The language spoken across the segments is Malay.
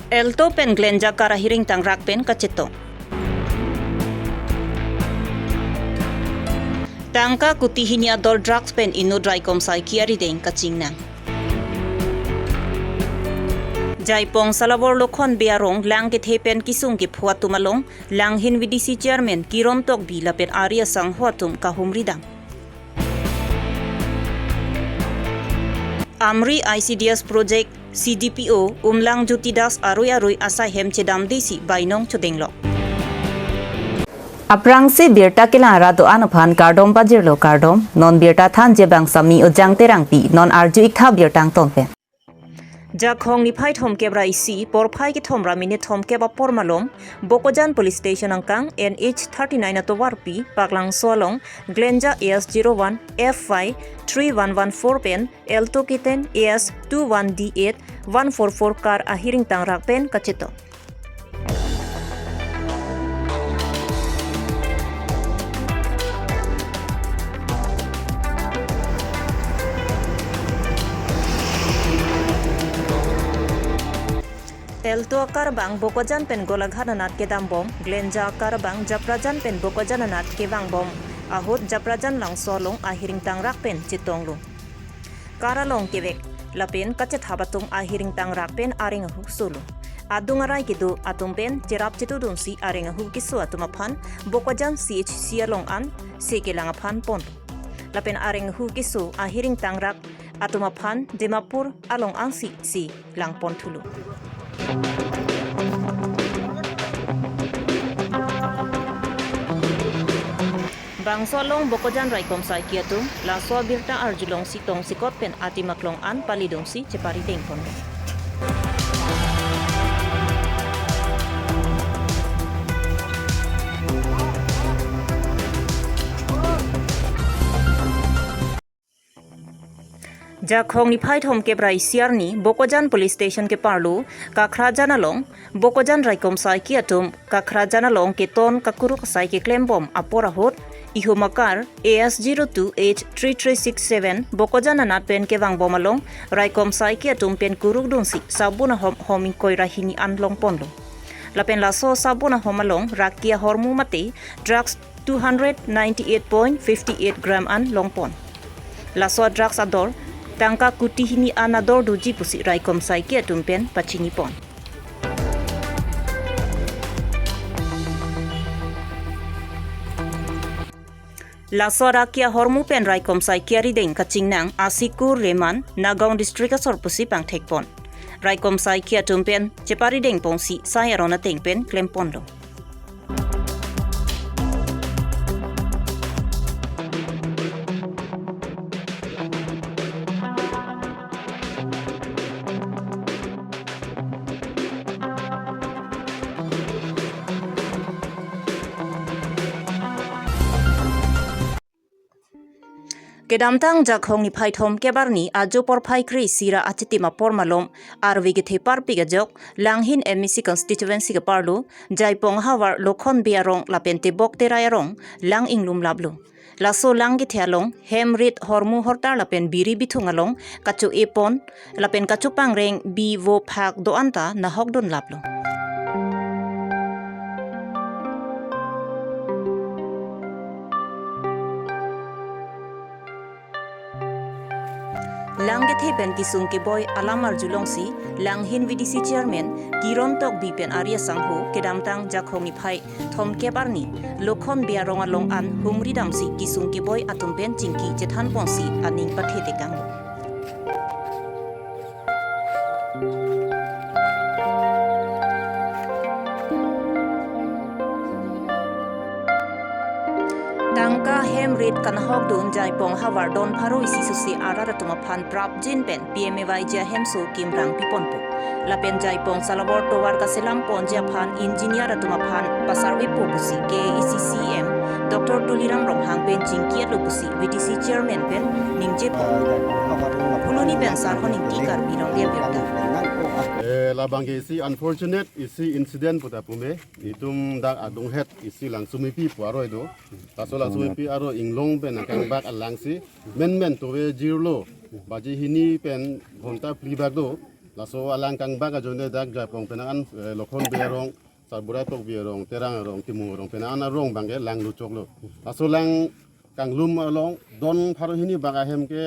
Elto pen Glenja karahiring tangrak pen kacito. Tangka kutihini adol drugs pen ino dry kom sai kiari deng kachingna. Jaipong salabor lokon biarong lang kit hepen kisung ki phuatumalong lang hin VDC chairman kirom tok bila pen Arya sang huatum kahumridam. Amri ICDS project CDPO umlang jutidas arui asai hem chedam desi bainong chodenglok. Aprangsi birta kilara do anuphan kardom bajirlo kardom non birta than je bang sami ojang terangpi non arju ikha birtang tonpen. Jakhong ni phai thom kebra isi por phai ki thomra mine thom keba por malom Bokojan police station angkang NH 39 atowarpi paklang solong Glenja AS01 F5 3114 pen Elto kiten AS 21D8 144 car ahiring tangrak pen kachito. Elto karbang Bokojan pen golaghananat kedam bom Glenja karbang Japrajan pen Bokojananat kewang bom ahut Japrajan lang solong ahiring tangrak pen chitonglu karalong kewek lapin kachet habatung ahiring tangrak pen aringahu sulu adungarai kidu atung pen jerap chitudun si aringahu kisu atumaphan Bokojan CHC along an sekelangaphan pon lapin aringahu kisu ahiring tangrak atumaphan Dimapur along an si lang pon thulu. Bangsolong Bokojan Raikom Sai Kiatum, Laso Abirta Arjulong Sitong Sikot pen Atimaklong An Palidong Si Cepari Tengpon. Jakhong ni phai thom ke brai siarni Bokojan police station ke parlu kakra janalong Bokojan Raikom Sai Kiatum kakra janalong ke ton kakuruk sai ke klembom apora hot ihumakar AS02H3367 Bokojan anat pen ke wang bomalong Raikom Sai Kiatum pen kuruk dunsi sabuna homing koi rahini anlong ponlo lapen laso sabuna homalong rakia hormu mate drugs 298.58 gram an longpon laso drugs ador tangka kutihini anador duji pusi Raikom Sai Kiatum pen pachinipon. Lasora kia hormu pen Raikom Sai Kiari deng kachingnang Asikur Reman Nagaon district asor pusi pang tekpon. Raikom Sai Kiatum pen cepari deng pongsi sayarona teng pen klempon lo. Kedamtang jakhong ni phai thom kebarni ajo por phai kri sira achitima por malom arwi ge thepar pigajok langhin MEC constituency ke parlu jaipong hawar lokhon biarong lapente bokte rayarong lang inglum lablu laso lang ge thalong hemrit hormu hortar lapen biri bithungalong kachu epon lapen kachu pangreng bi wo phak do anta na hokdon lablu Langget heben kisung ke boy alamar julongsi langhin VDC chairman kirom tok bipen Arya sangho kedamtang jakhong ni phai thom kebarni lokhon biarong along an humri damsi kisung ke boy atumpen chingki jethan ponsi aning pathe tekang Tangka hemrit kan hokdun jaipong hawar don pharoi sisusi arara tumaphan prap jinpen PMAY ja hemso kimrang piponpo lapen jaipong salabor towar kaselam ponja phan engineer tumaphan pasarwi popusi KECCM Dr. Tuliram Romhang pen jingkia lupusi VDC chairman pen ningje po puluni pen sarhoning ki Karbi Longri Abirta labang isi unfortunate isi incident puta pume itum dak adung het isi langsung mipi puaro itu taso langsung mipi aro inglong pen angkang bak alangsi men to we jirlo baji hini pen honta plibag do laso alang kang baga jonde dak japong penangan lokon biarong sabura tok biarong terang rong timurong penangan rong bangge lang lu choklo laso lang kang lum along don pharo hini baga hem ke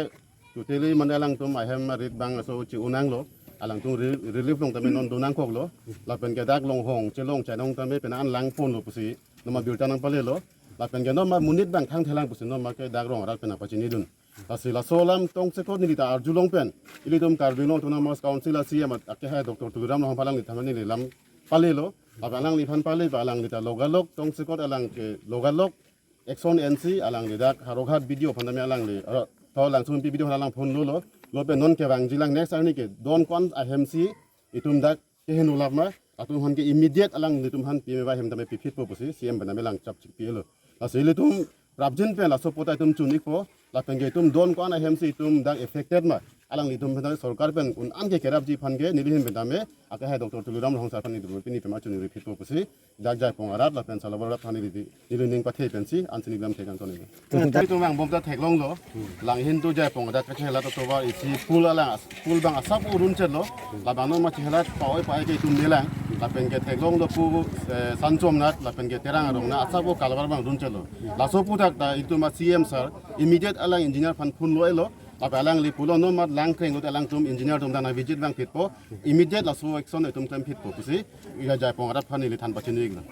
tuteli mandalang tum ahem rit bang so chi unang lo alang tung relief long tame non donang kok lo la pen ke dak long hong chelong chanong tame penangan lang pon lo pusi noma bilta nang pale lo la pen ke no ma munit bang thang thelang pusi no ma ke dak rong rat pena pachini dun asila solam tong sekot ni ta arjulong pen ili tum Karbi Long tuna mas council asia mat ake ha Dr. Tuliram long palang ni thamani ni lam pale lo alang li phan pale ba alang ni ta logalok tong sekot alang ke logalok Exxon NC alang ni dak haroghat video phandame alang li to lang sum video alang phone lo lo pe non ke wang jilang next ani ke don kon ahmc itum dak ke henu lama atum han ke immediate alang ni tum han pi me ba hem tame pi fit po pusi cm baname lang chap chik pi lo asile tum rabjin pe la so pota tum chunik po la penge tum don kon ahmc tum dak affected ma alang li tum bena sarkar pen un an ke kerap ji phan ge nilhin betame aka ha Dr. Tuliram long sa phan ni du pini pe ma chuni repeat po pusi dak jai pong arat la pen salawar thani di nilhin pa the pen si an sini lam the kan toni tai tum bang bom ta thek long lo lang hin tu jai pong arat ka chela to ba isi pul ala pul bang asap urun chelo la bang no ma chela paoi pae ke tum melang la pen ke thek long lo pu san chom nat la pen ke terang rong na asap ko kalwar bang run chelo la so pu tak ta itu ma cm sir immediate ala engineer phan phun lo elo apa alang li pulo no mat lang kreng ut alang tum engineer tum dana visit bang fit po immediate la so action tum tem fit po pusi ya jai pong arat phani li than pachini igla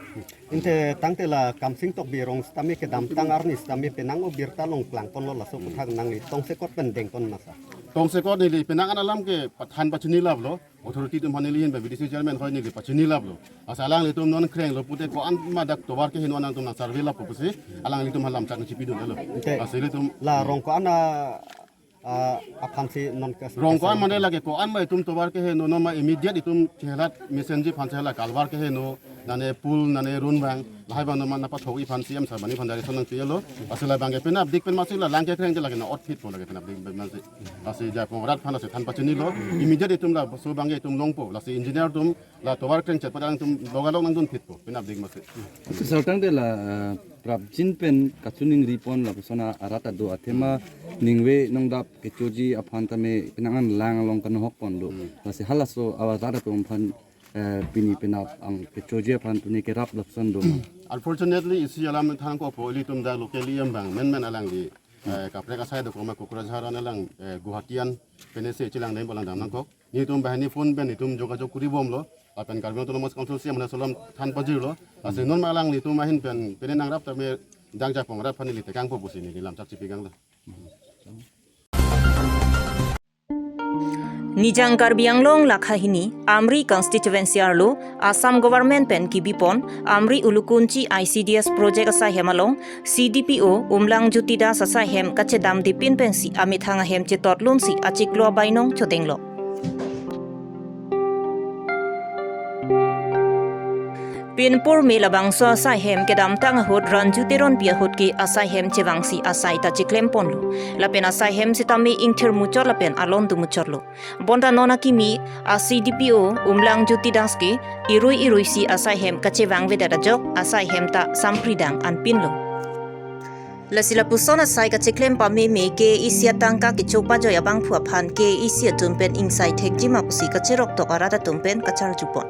inte tangte la kamsing tok birong stami ke dam tang arni stami penang Abirta long klang pon lo la so puthak nang li tong se kot pen deng ton nasa tong se ko ni penang alam ke pathan pachini lab lo authority tum hani li hin ba bdc chairman hoi ni pachini lab lo asalang li tum non kreng lo pute ko an ma dak tobar ke hin anang tum na survey lab po pusi alang li tum halam chak ni chipi dun lo asile tum la rong ko ana akan si non kes rong ko mane lage ko an mai tum tobar ke he no ma immediate itum chelat messenger phan chela kalwar ke he no nane pul nane run bang lai bang no man na pa thogi phan cm sa bani phan dari sonang tielo asila bang ke pena dik pen masila lang ke kreng lage na ot fit po lage pena dik ben nasi asi ja pong rat phan ase than pachini lo immediate itum la so bang itum long po la si engineer tum la tobar kreng chet padang tum logalok nang dun fit po pena dik masi sartang de la prabjin pen kachuning ripon la persona arata do athema ningwe nongdap kechoji aphan tame pinangan lang long kan hok pon do lasi halaso awazara tum phan pini penap ang kechoji aphan tuni ke rap lapson do unfortunately isi alam thang ko po li tum da locally bang men alang li kapre ka sai do ko ma Kokrajhar alang Guwahatian penese chilang dai bolang dam ko ni tum bahani phone ben ni tum jogajog kuri bom lo apen Karbi autonomous council siam na solam than pajir lo ase non malang li tum mahin pen penang rap tame dang ja pong rap phani li tekang po busi ni lam chak chipi gang la Nijang Karbi Anglong lakhahini Amri constituency arlo Assam government pen kibipon Amri ulukunchi ICDS project asai hemalong CDPO umlang jutida sasai hem kachedam dipin pensi amithanga hem chetot lunsi achiklo bainong chotenglo Pinpur melabang so asai hem kedam tang hot ranjuteron pia hot ki asai hem chewangsi asai ta chiklem ponlo lapen asai hem sitami ingthir muchor lapen alon du muchorlo bonda nona kimi ACDPO umlang juti daski irui si asai hem kachewang vedada jok asai hem ta sampridang anpinlo Lasila pusona sai ka chiklem pa me ke isia tangka ki chokpa joya bang phua phan ke isia tumpen inside thekjima pusi ka cherok to arada tumpen kachar jupon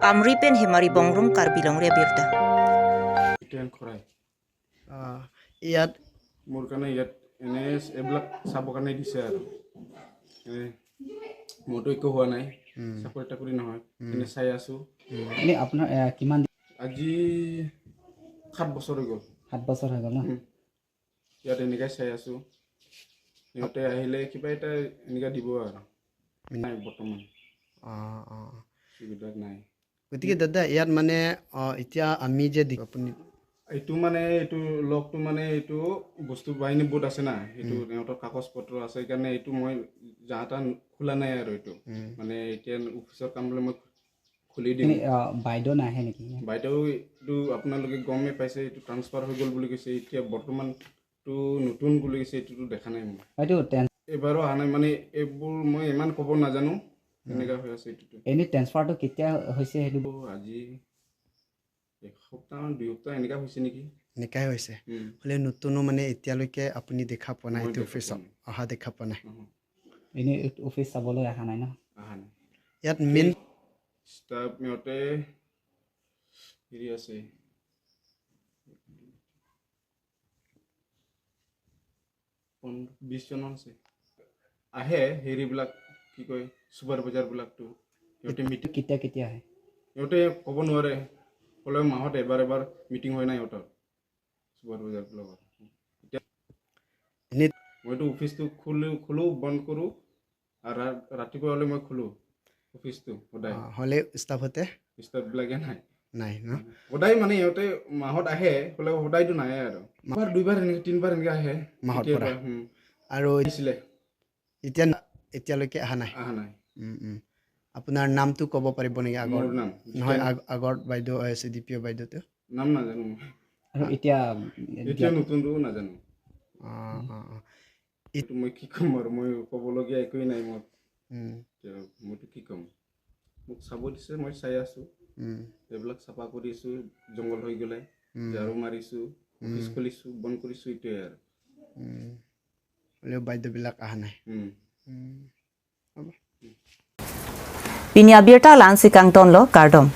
Amri pen hemari bongrum Karbi Longri Abirta. Iten korai. iat Mur kana yat enes eblak sabo kana disar. Moto iko hoa nai. Sapoi takuri নহয়. Ene sai asu. Ini আপোনাৰ কিমান আজি 7 বছৰ হৈ গ'ল। 7 বছৰ হৈ গ'ল ন ইয়াত এনেকৈ চাই আছো সিহঁতে আহিলে কিবা এটা এনেকৈ দিব আৰু নাই বৰ্তমান সুবিধা নাই গতিকে দাদা ইয়াত মানে এতিয়া আমি যে আপুনি এইটো মানে এইটো লগটো মানে এইটো বস্তু বাহিনী বোৰ্ড আছে না এইটো সিহঁতৰ কাগজ পত্ৰ আছে সেইকাৰণে এইটো মই যাতা খোলা নাই আৰু এইটো মানে এতিয়া অফিচৰ কাম লৈ মই খুলি দিম বাইদেউ নাহে নেকি বাইদেউ এইটো আপোনালোকে গমে পাইছে এইটো ট্ৰান্সফাৰ হৈ গ'ল বুলি কৈছে এতিয়া বৰ্তমানটো নতুন বুলি কৈছে এইটো দেখা নাই মই বাইদেউ এবাৰো অহা নাই মানে এইবোৰ মই ইমান ক'ব নাজানো এনেকুৱা হৈ আছে এইটো এনে ট্ৰান্সফাৰটো কেতিয়া হৈছে সেইটো আজি এসপ্তাহমান 2 সপ্তাহ এনেকুৱা হৈছে নেকি এনেকাই হৈছে হ'লে নতুনো মানে এতিয়ালৈকে আপুনি দেখা পোৱা নাই এইটো অফিচত অহা দেখা পোৱা নাই এনে অফিচ চাবলৈ অহা নাই ন অহা নাই ইয়াত মেইন ষ্টাফ সিহঁতে হেৰি আছে 20 জন আছে আহে হেৰিবিলাক কি কয় ছুপাৰভাইজাৰবিলাকতো সিহঁতে মিটিং কেতিয়া আহে সিহঁতে ক'ব নোৱাৰে হ'লেও মাহত এবাৰ মিটিং হয় নাই সিহঁতৰ ছুপাৰভাইজাৰবিলাকৰ এনেই মইতো অফিচটো খোলো বন্ধ কৰোঁ আৰু ৰাতিপুৱা হ'লে মই খোলো অফিচটো সদায় হ'লে ষ্টাফতে ষ্টাফবিলাকে নাই নাই ন সদায় মানে সিহঁতে মাহত আহে হ'লেও সদায়তো নাহে আৰু এবাৰ দুইবাৰ এনেকৈ 3বাৰ এনেকৈ আহে মাহত পৰা কেতিয়াবা, আৰু আহিছিলে এতিয়ালৈকে অহা নাই অহা নাই আপোনাৰ নামটো ক'ব পাৰিব নেকি আগৰ মোৰ নাম নহয় আগৰ বাইদেউ CDPO বাইদেউটো নাম নাজানো মই আৰু এতিয়া এতিয়া নতুনটো নাজানো অঁ অঁ অঁ এইটো মই কি ক'ম আৰু মই ক'বলগীয়া একোৱেই নাই মোৰ মইতো কি ক'ম মোক চাব দিছে মই চাই আছোঁ এইবিলাক চাফা কৰিছোঁ জংঘল হৈ গ'লে ঝাৰু মাৰিছোঁ অফিচ খুলিছোঁ বন্ধ কৰিছোঁ এইটোৱে আৰু হ'লেও বাইদেউবিলাক অহা নাই Pinya Abirta lan si Kang Tonlo Kardom.